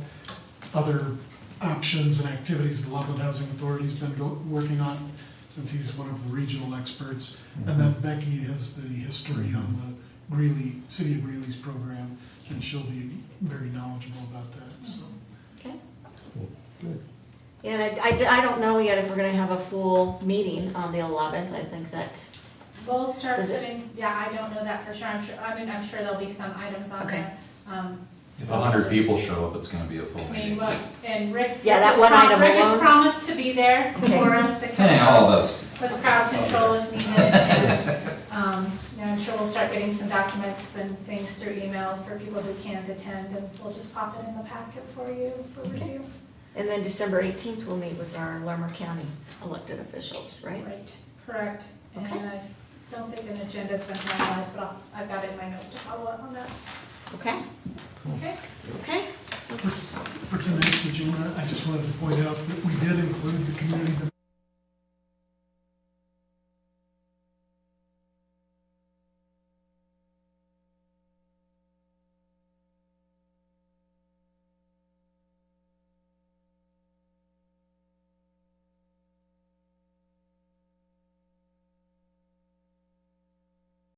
other options and activities the Loveland Housing Authority's been working on, since he's one of the regional experts. And then Becky has the history on the Greeley, City of Greeley's program, and she'll be very knowledgeable about that, so. Okay. Good. And I don't know yet if we're gonna have a full meeting on the 11th. I think that, We'll start Is it- putting, yeah, I don't know that for sure, I'm sure there'll be some items on Okay. there. If 100 people show up, it's gonna be a full I mean, meeting. well, and Rick. Yeah, that Rick one has item Rick has alone. promised to be there Okay. for us to come Hey, all of out us. with crowd control if needed. And, I'm sure we'll start getting some documents and things through email for people who can't attend, and we'll just pop it in the packet for you for review. and then December 18th, we'll meet with our Lerner County elected officials, right? Right, correct. And Okay. I don't think an agenda's been finalized, but I've got it in my notes to follow up on that. Okay, Okay? okay. For tonight's agenda, I just wanted to point out that we did include the community